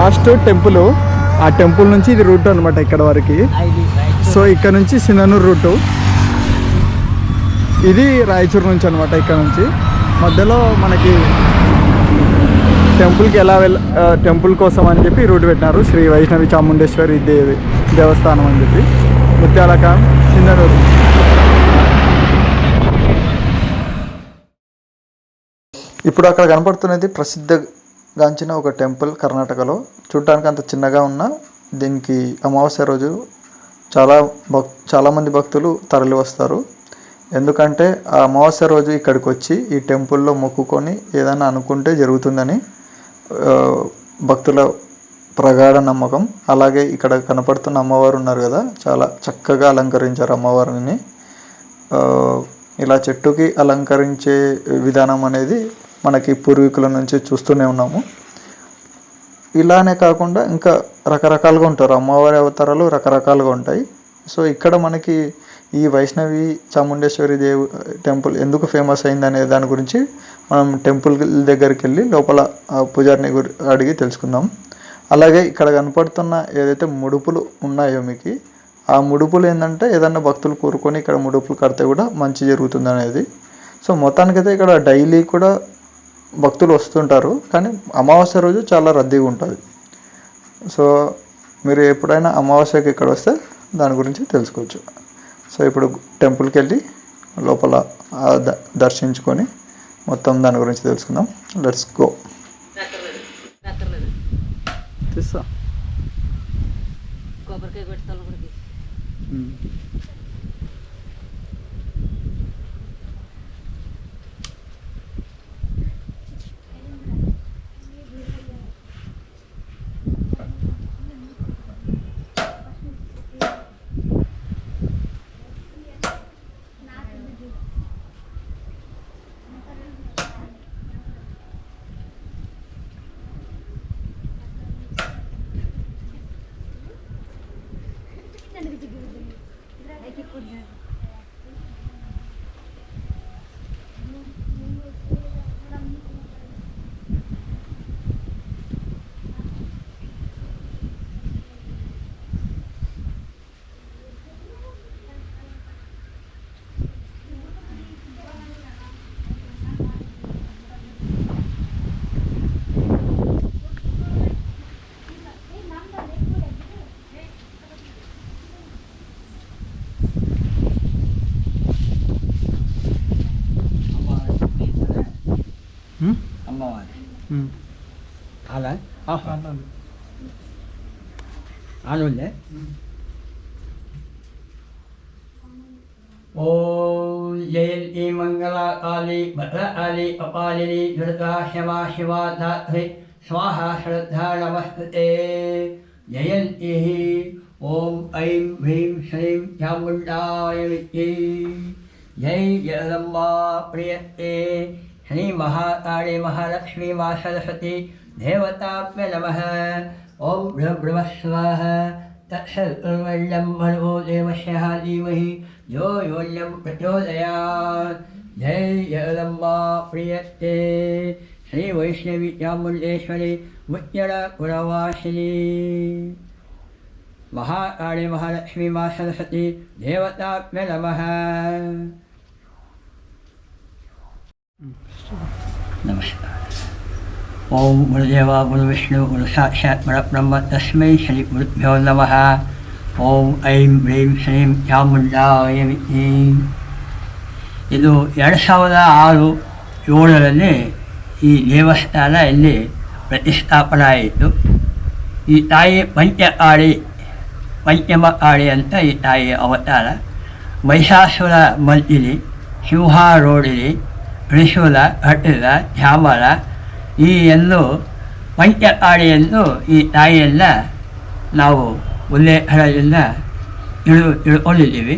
Last temple. ఆ temple నుంచి ఇది రూట్ అనమాట ఇక్కడ వరకు. సో ఇక్కడ నుంచి సింధనూరు రూటు, ఇది రాయచూరు నుంచి అనమాట. ఇక్కడ నుంచి మధ్యలో మనకి టెంపుల్కి ఎలా టెంపుల్ కోసం అని చెప్పి రూట్ పెట్టినారు. శ్రీ వైష్ణవి చాముండేశ్వరి దేవస్థానం అని చెప్పి, ముత్యాలకాం, సింధనూరు. ఇప్పుడు అక్కడ కనపడుతున్నది ప్రసిద్ధగాంచిన ఒక టెంపుల్ కర్ణాటకలో. చూడటానికి అంత చిన్నగా ఉన్న దీనికి అమావాస్య రోజు చాలామంది భక్తులు తరలి వస్తారు. ఎందుకంటే ఆ అమావాస్య రోజు ఇక్కడికి వచ్చి ఈ టెంపుల్లో మొక్కుకొని ఏదైనా అనుకుంటే జరుగుతుందని భక్తుల ప్రగాఢ నమ్మకం. అలాగే ఇక్కడ కనపడుతున్న అమ్మవారు ఉన్నారు కదా, చాలా చక్కగా అలంకరించారు అమ్మవారిని. ఇలా చెట్టుకి అలంకరించే విధానం అనేది మనకి పూర్వీకుల నుంచి చూస్తూనే ఉన్నాము. ఇలానే కాకుండా ఇంకా రకరకాలుగా ఉంటారు, అమ్మవారి అవతారాలు రకరకాలుగా ఉంటాయి. సో ఇక్కడ మనకి ఈ వైష్ణవి చాముండేశ్వరి టెంపుల్ ఎందుకు ఫేమస్ అయింది అనే దాని గురించి మనం టెంపుల్ దగ్గరికి వెళ్ళి లోపల పూజారిని అడిగి తెలుసుకుందాం. అలాగే ఇక్కడ కనపడుతున్న ఏదైతే ముడుపులు ఉన్నాయో మీకు, ఆ ముడుపులు ఏంటంటే ఏదన్నా భక్తులు కోరుకొని ఇక్కడ ముడుపులు కడితే కూడా మంచి జరుగుతుంది అనేది. సో మొత్తానికైతే ఇక్కడ డైలీ కూడా భక్తులు వస్తుంటారు, కానీ అమావాస్య రోజు చాలా రద్దీగా ఉంటుంది. సో మీరు ఎప్పుడైనా అమావాస్యకి ఇక్కడ వస్తే దాని గురించి తెలుసుకోవచ్చు. సో ఇప్పుడు టెంపుల్కి వెళ్ళి లోపల దర్శించుకొని మొత్తం దాని గురించి తెలుసుకుందాం. Let's go. తీస్తా ఆనుండే. ఓం జయంతి మంగళకాళి భద్రకాళి కపాలిని దుర్గా క్షమా శివా ధాత్రి స్వాహా శ్రద్ధా నమస్తే. జయంతి. ఓం ఐం హ్రీం శ్రీం చాముండాయ విద్యే. జై జగదంబా ప్రియతే. శ్రీ మహాకాళి మహాలక్ష్మీ మా సరస్వతి దేవతాభ్య నమః. ఓం బ్రహ్మ స్వాహా. తత్సర్వల్యం భర్గో దేవస్య ధీమహి యో యోన్యం ప్రచోదయాత్. జై జగదంబా ప్రియతే. శ్రీ వైష్ణవి చాముండేశ్వరి ముత్యల పురవాసిని మహాకాళి మహాలక్ష్మీ మా సరస్వతి దేవతాభ్య నమః. నమస్కారం. ఓం గురుదేవ గురు విష్ణు గురు సాక్షాత్ పరబ్రహ్మ తస్మై శ్రీ గురుభ్యో నమః. ఓం ಐಂ హ్రీಂ ಶ್ರೀಂ ಚಾಮುಂಡಾಯ ವಿದ್ಯೆ. ಇದು 2006-7ರಲ್ಲಿ ಈ ದೇವಸ್ಥಾನ ಇಲ್ಲಿ ಪ್ರತಿಷ್ಠಾಪನೆ ಆಯಿತು. ಈ ತಾಯಿ ಪಂಚಮ ಕಾಳಿ ಅಂತ ಈ ತಾಯಿ ಅವತಾರ. ಮಹಿಷಾಸುರ ಮರ್ದಿನಿ, ಸಿಂಹ ರೋಡಿನಿ, ತ್ರಿಶೂಲ, ಖಡ್ಗ, ಚಾಮರ ಈ ಎಂದು ಪಂಚಕಾಳಿಯನ್ನು ಈ ತಾಯಿಯನ್ನು ನಾವು ಉಲ್ಲೇಖನದಿಂದ ತಿಳ್ಕೊಂಡಿದ್ದೀವಿ.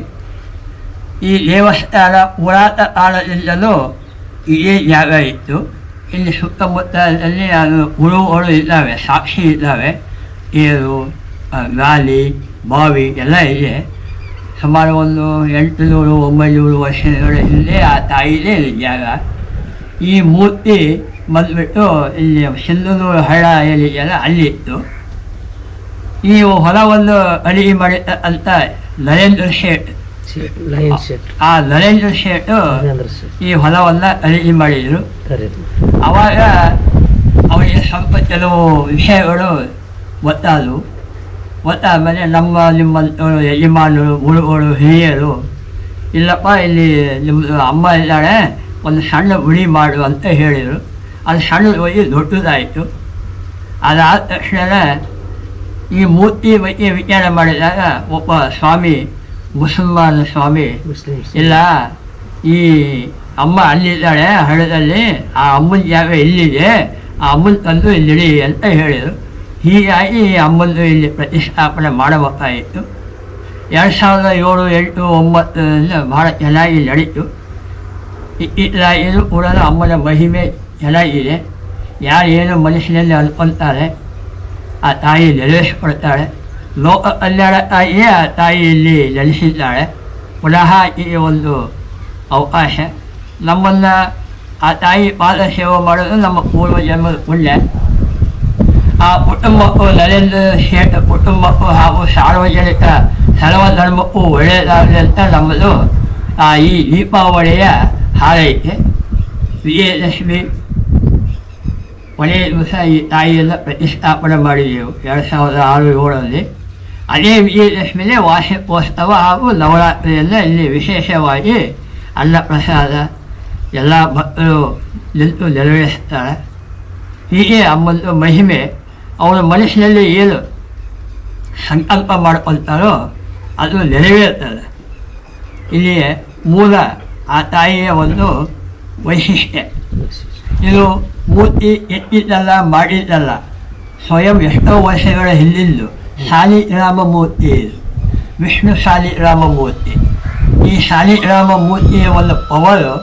ಈ ದೇವಸ್ಥಾನ ಪುರಾತನ ಕಾಲದಿಂದಲೂ ಇದೇ ಜಾಗ ಇತ್ತು. ಇಲ್ಲಿ ಸುತ್ತಮುತ್ತಲಲ್ಲಿ ಗುರುಗಳು ಇದ್ದಾವೆ, ಸಾಕ್ಷಿ ಇದ್ದಾವೆ. ನೀರು, ಗಾಳಿ, ಬಾವಿ ಎಲ್ಲ ಇದೆ. ಸುಮಾರು ಒಂದು 800-900 ವರ್ಷಗಳ ಹಿಂದೆ ಆ ತಾಯಿದೇ ಜಾಗ. ಈ ಮೂರ್ತಿ ಬಂದುಬಿಟ್ಟು ಇಲ್ಲಿ ಸಿಂಧನೂರು ಹಳ್ಳ ಏನಿದೆಯಲ್ಲ ಅಲ್ಲಿತ್ತು. ಈ ಹೊಲವನ್ನು ಅಡಿಗೆ ಮಾಡಿ ಅಂತ ನರೇಂದ್ರ ಶೇಟ್ ಆ ನರೇಂದ್ರ ಶೇಟ್ ಈ ಹೊಲವನ್ನ ಅಡಿಗೆ ಮಾಡಿದ್ರು. ಅವಾಗ ಅವರಿಗೆ ಸ್ವಲ್ಪ ಕೆಲವು ವಿಷಯಗಳು ಗೊತ್ತಾದ್ಮೇಲೆ ನಿಮ್ಮ ಯಜಮಾನರು ಗುರುಗಳು ಹಿರಿಯರು ಇಲ್ಲಪ್ಪ ಇಲ್ಲಿ ನಿಮ್ಮದು ಅಮ್ಮ ಇದ್ದಾಳೆ, ಒಂದು ಸಣ್ಣ ಗುಡಿ ಮಾಡು ಅಂತ ಹೇಳಿದರು. ಅದು ಸಣ್ಣ ಹೋಗಿ ದೊಡ್ಡದಾಯಿತು. ಅದಾದ ತಕ್ಷಣ ಈ ಮೂರ್ತಿ ಬಗ್ಗೆ ವಿಚಾರ ಮಾಡಿದಾಗ ಒಬ್ಬ ಸ್ವಾಮಿ, ಮುಸಲ್ಮಾನ ಸ್ವಾಮಿ, ಇಲ್ಲ ಈ ಅಮ್ಮ ಅಲ್ಲಿದ್ದಾಳೆ ಹಳ್ಳದಲ್ಲಿ, ಆ ಅಮ್ಮನ ಜಾಗ ಇಲ್ಲಿದೆ, ಆ ಅಮ್ಮನ ತಂದು ಇಲ್ಲಿಡಿ ಅಂತ ಹೇಳಿದರು. ಹೀಗಾಗಿ ಈ ಅಮ್ಮಂದು ಇಲ್ಲಿ ಪ್ರತಿಷ್ಠಾಪನೆ ಮಾಡಬೇಕಾಯಿತು. 2007, 8, 9 ಭಾಳ ಚೆನ್ನಾಗಿ ನಡೀತು. ಇದು ಕೂಡ ಅಮ್ಮನ ಮಹಿಮೆ ಚೆನ್ನಾಗಿದೆ. ಯಾರು ಏನು ಮನಸ್ಸಿನಲ್ಲಿ ಅನ್ಕೊಳ್ತಾರೆ ಆ ತಾಯಿ ನೆಲೆಸಿಕೊಡ್ತಾಳೆ. ಲೋಕ ಕಲ್ಯಾಣ ತಾಯಿಯೇ ಆ ತಾಯಿ ಇಲ್ಲಿ ನೆಲೆಸಿದ್ದಾಳೆ. ಪುನಃ ಈ ಒಂದು ಅವಕಾಶ ನಮ್ಮನ್ನು ಆ ತಾಯಿ ಪಾದ ಸೇವೆ ಮಾಡೋದು ನಮ್ಮ ಪೂರ್ವ ಜನ್ಮದ ಪುಣ್ಯ. ಆ ಕುಟುಂಬಕ್ಕೂ ನರೇಂದ್ರ ಶೇಟ್ ಕುಟುಂಬಕ್ಕೂ ಹಾಗೂ ಸಾರ್ವಜನಿಕ ಸರ್ವಧರ್ಮಕ್ಕೂ ಒಳ್ಳೆಯದಾಗಲಿ ಅಂತ ನಮ್ಮದು ಈ ದೀಪಾವಳಿಯ ಹಾರೈಕೆ. ವಿಜಯದಶಮಿ ಕೊನೆಯ ದಿವಸ ಈ ತಾಯಿಯನ್ನು ಪ್ರತಿಷ್ಠಾಪನೆ ಮಾಡಿದೆವು 2006-7. ಅದೇ ವಿಜಯದಶಮಿನೇ ವಾರ್ಷಿಕೋತ್ಸವ ಹಾಗೂ ನವರಾತ್ರಿಯನ್ನು ಇಲ್ಲಿ ವಿಶೇಷವಾಗಿ ಅನ್ನಪ್ರಸಾದ ಎಲ್ಲ ಭಕ್ತರು ನಿಂತು ನೆರವೇರಿಸ್ತಾರೆ. ಹೀಗೆ ಅಮ್ಮಂದು ಮಹಿಮೆ ಅವರ ಮನಸ್ಸಿನಲ್ಲಿ ಏನು ಸಂಕಲ್ಪ ಮಾಡ್ಕೊಳ್ತಾರೋ ಅದು ನೆರವೇರ್ತದೆ. ಇಲ್ಲಿ ಮೂಲ ಆ ತಾಯಿಯ ಒಂದು ವೈಶಿಷ್ಟ್ಯ. ಇದು ಮೂರ್ತಿ ಎತ್ತಿದ್ದಲ್ಲ, ಮಾಡಿದ್ದಲ್ಲ, ಸ್ವಯಂ ಎಷ್ಟೋ ವರ್ಷಗಳ ಹಿಂದಿಂದು ಶಾಲಿಗ್ರಾಮ ಮೂರ್ತಿ. ಇದು ವಿಷ್ಣು ಶಾಲಿಗ್ರಾಮ ಮೂರ್ತಿ. ಈ ಶಾಲಿಗ್ರಾಮ ಮೂರ್ತಿಯ ಒಂದು ಪವರು,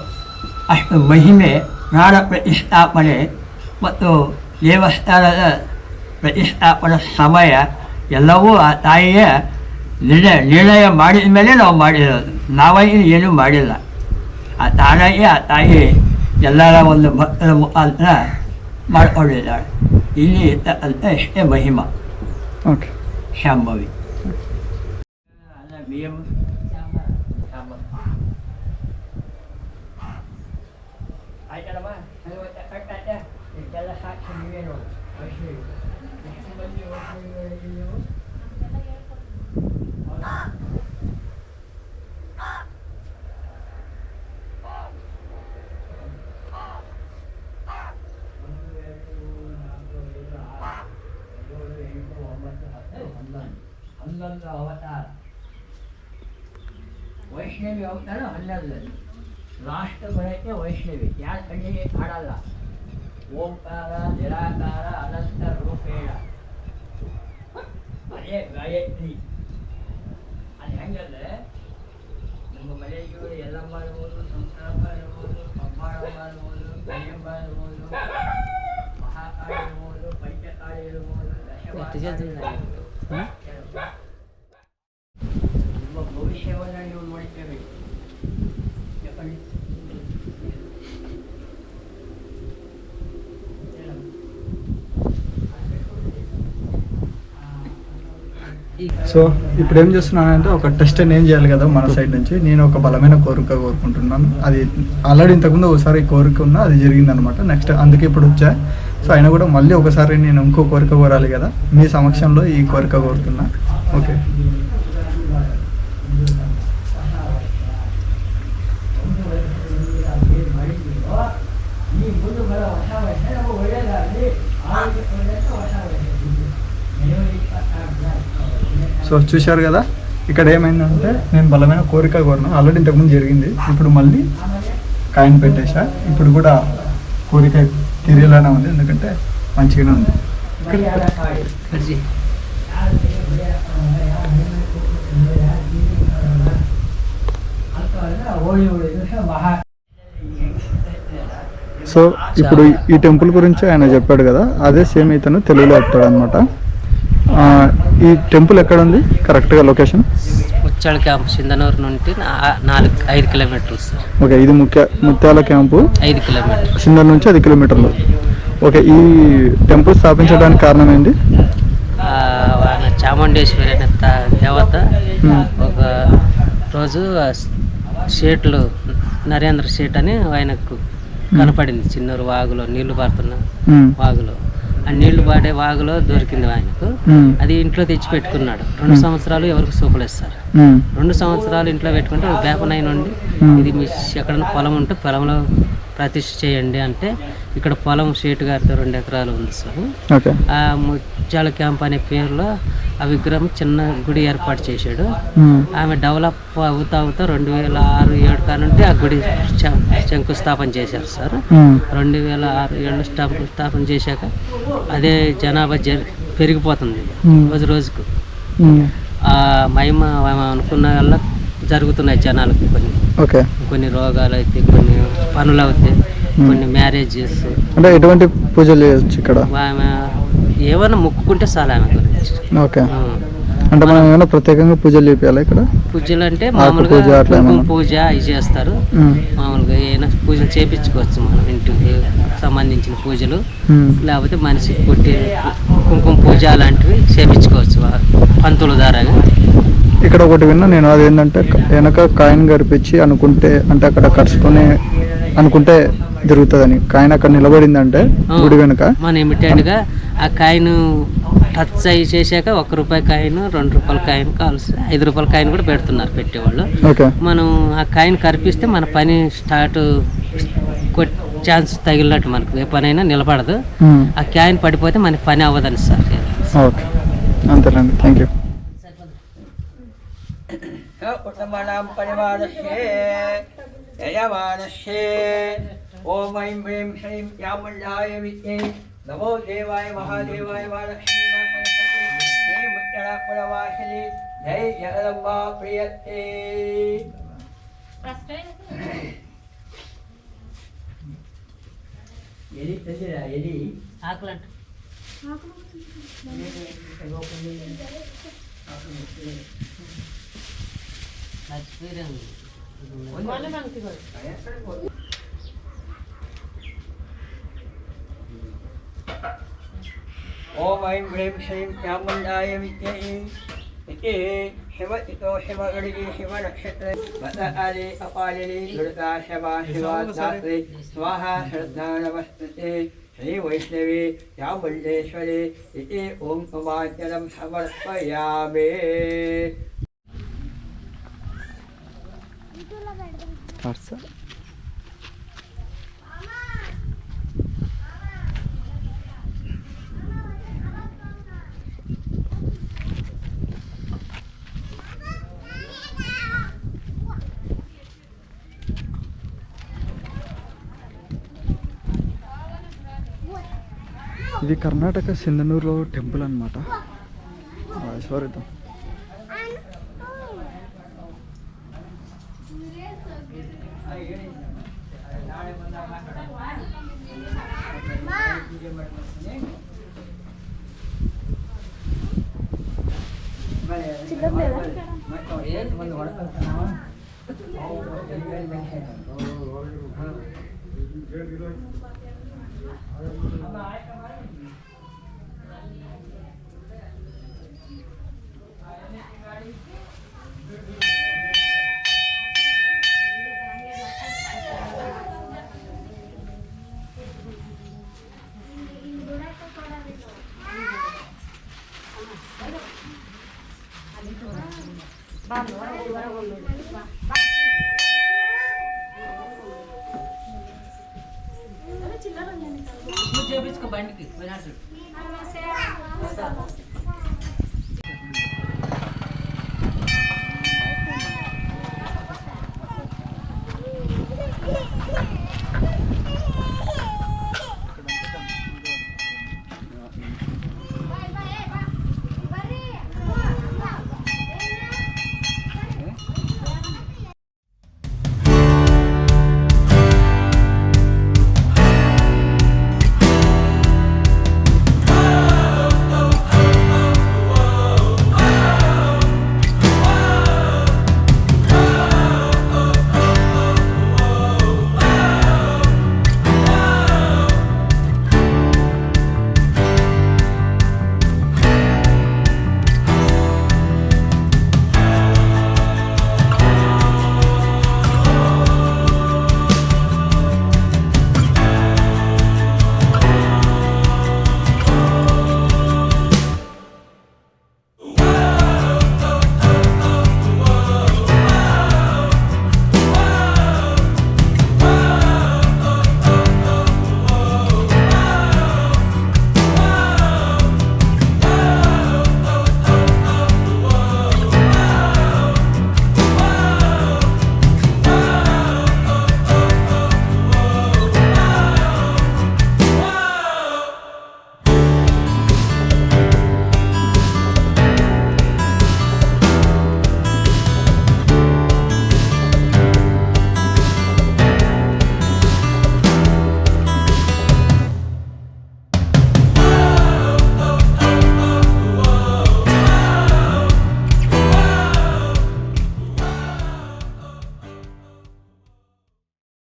ಅಷ್ಟು ಮಹಿಮೆ, ಪ್ರಾಣ ಪ್ರತಿಷ್ಠಾಪನೆ ಮತ್ತು ದೇವಸ್ಥಾನದ ಪ್ರತಿಷ್ಠಾಪನಾ ಸಮಯ ಎಲ್ಲವೂ ಆ ತಾಯಿಯ ನಿರ್ಣಯ ಮಾಡಿದ ಮೇಲೆ ನಾವು ಮಾಡಿರೋದು. ನಾವಾಗಿ ಏನೂ ಮಾಡಿಲ್ಲ. ಆ ತಾನಾಗಿ ಆ ತಾಯಿ ಎಲ್ಲರ ಒಂದು ಭಕ್ತರ ಮುಖಾಂತರ ಮಾಡ್ಕೊಂಡಿದ್ದಾಳೆ. ಇಲ್ಲಿ ಇರ್ತಕ್ಕಂಥ ಎಷ್ಟೇ ಮಹಿಮಾ. ಓಕೆ, ಶಾಂಭವಿ. ಹನ್ನೊಂದು ಅವತಾರ. ವೈಷ್ಣವಿ ಅವತಾರ 11. ಲಾಸ್ಟ್ ಬರೋಕ್ಕೆ ವೈಷ್ಣವಿ. ಯಾರ ಕಣ್ಣಿಗೆ ಕಾಣಲ್ಲ. ಓಂಕಾರ ನಿರಾಕಾರ ಅನಂತ ರೂಪೇಣ, ಅದೇ ಗಾಯತ್ರಿ. ಅದು ಹೆಂಗಂದ್ರೆ ನಮ್ಮ ಮನೆಯವರು ಎಲ್ಲಮ್ಮ ಇರ್ಬೋದು, ಸಂಸಾರಮ್ಮ ಇರ್ಬೋದು, ಪಬ್ಬಾಳಮ್ಮ ಇರ್ಬೋದು, ಕೈಯಮ್ಮ ಇರ್ಬೋದು, ಮಹಾಕಾಳ ಇರ್ಬೋದು, ಪಂಚಕಾಳಿ ಇರ್ಬೋದು, ನಿಮ್ಮ ಭವಿಷ್ಯವನ್ನು ನೀವು ನೋಡ್ತೇವೆ. సో ఇప్పుడు ఏం చేస్తున్నానంటే ఒక టెస్ట్ నేను చేయాలి కదా మన సైడ్ నుంచి. నేను ఒక బలమైన కోరిక కోరుకుంటున్నాను. అది ఆల్రెడీ ఇంతకుముందు ఒకసారి కోరిక ఉన్నా, అది జరిగిందనమాట. నెక్స్ట్ అందుకే ఇప్పుడు వచ్చా. సో అయినా కూడా మళ్ళీ ఒకసారి నేను ఇంకో కోరిక కోరాలి కదా, మీ సమక్షంలో ఈ కోరిక కోరుతున్నా. ఓకే, సో చూశారు కదా ఇక్కడ ఏమైందంటే నేను బలమైన కోరిక కోరినా. ఆల్రెడీ ఇంతకుముందు జరిగింది. ఇప్పుడు మళ్ళీ కాయిన్ పెట్టేసా. ఇప్పుడు కూడా కోరిక తీరేలానే ఉంది, ఎందుకంటే మంచిగానే ఉంది. సో ఇప్పుడు ఈ టెంపుల్ గురించి ఆయన చెప్పాడు కదా, అదే సేమ్ ఇతను తెలుగులో చెప్తాడు అనమాట. ఈ టెంపుల్ ఎక్కడ ఉంది కరెక్ట్గా లొకేషన్? ముత్యాల క్యాంపు సింధనూరు నుండి 5 కిలోమీటర్లు సార్. ఓకే, ఇది ముత్యాల క్యాంపు 5 కిలోమీటర్లు, సింధనూరు నుంచి 5 కిలోమీటర్లు. ఓకే, ఈ టెంపుల్ స్థాపించడానికి కారణం ఏంటి? చాముండేశ్వరి అనే దేవత ఒక రోజు షేట్లు నరేంద్ర షేట్ అని ఆయనకు కనపడింది చిన్నూరు వాగులో, నీళ్లు పారుతున్న వాగులో. ఆ నీళ్లు పాడే వాగులో దొరికింది ఆయనకు. అది ఇంట్లో తెచ్చి పెట్టుకున్నాడు. 2 సంవత్సరాలు ఎవరికి చూపలేస్తారు. 2 సంవత్సరాలు ఇంట్లో పెట్టుకుంటే వేపనై నుండి ఇది మీ ఎక్కడైనా పొలం ఉంటే పొలంలో ప్రతిష్ఠ చేయండి అంటే, ఇక్కడ పొలం షేటు గారితో 2 ఎకరాలు ఉంది సార్. ఆ ముత్యాల క్యాంప్ అనే పేరులో ఆ విగ్రహం చిన్న గుడి ఏర్పాటు చేశాడు. ఆమె డెవలప్ అవుతా 2006-7 కానుంటే ఆ గుడి శంకుస్థాపన చేశారు సార్. 2006-7 శంకుస్థాపన చేశాక అదే జనాభా పెరిగిపోతుంది రోజు రోజుకు. ఆ మహిమ అనుకున్న వల్ల జరుగుతున్నాయి జనాలకు కొన్ని రోగాలు అయితే, కొన్ని పనులు అవుతాయి, కొన్ని మ్యారేజెస్. అంటే ఎటువంటి పూజలు చేయొచ్చు ఇక్కడ? ఆమె ఏమైనా మొక్కుకుంటే చాలు ఆమె గురించి. ఓకే. అంటే మనం ఏమైనా ప్రత్యేకంగా పూజలు చేయాలి ఇక్కడ? పూజలు అంటే మామూలుగా పూజ అవి చేస్తారు. మామూలుగా ఏమైనా పూజలు చేయించుకోవచ్చు మనం, ఇంటికి సంబంధించిన పూజలు. లేకపోతే మనిషికి పుట్టి కుంకుమ పూజ అలాంటివి చేయించుకోవచ్చు పంతుల ద్వారాగా. ఇక్కడ ఒకటి విన్నా నేను, అది ఏంటంటే వెనక కాయిన్ గడిపించి అనుకుంటే, అంటే అక్కడ కరుచుకొని అనుకుంటే జరుగుతుందని. కాయిన్ అక్కడ నిలబడిందంటే గుడి వెనుక మనం ఇమిటెంట్గా ఆ కాయిన్ టచ్ అయ్యి చేశాక ₹1 కాయిన్, ₹2 కాయిన్ కావాల్సి ₹5 కాయిన్ కూడా పెడుతున్నారు పెట్టేవాళ్ళు. మనం ఆ కాయిన్ కరిపిస్తే మన పని స్టార్ట్ ఛాన్స్ తగిలినట్టు, మనకు ఏ పని అయినా నిలబడదు. ఆ కాయిన్ పడిపోతే మనకి పని అవ్వదని సార్. ఓకే, అంతేనండి. Thank you. उत्तमनां परिवारस्य यजमानस्य ॐ ऐं ह्रीं श्रीं चामुण्डाय विद्महे नमो देवाय महादेवाय श्री मुच्चरापुरवासिनी जय जगदम्बा प्रियते. ఎలి ఆకులంట ఓం ఐం హ్రీం శ్రీం చాముండాయ విద్మహే इति शिव इतो शिवगणिः शिवनक्षत्रे वदआदि अपालिनी दुर्गा शिवा शिवाधात्री स्वाहा श्रद्धा नमस्तुते श्रीवैष्णवी चामुण्डेश्वरी इति ॐ उमाचलं समर्पयामि. ఇది కర్ణాటక సింధనూరులో టెంపుల్ అన్నమాట. ఐశ్వర్యతం. చేపించుకో బండికి.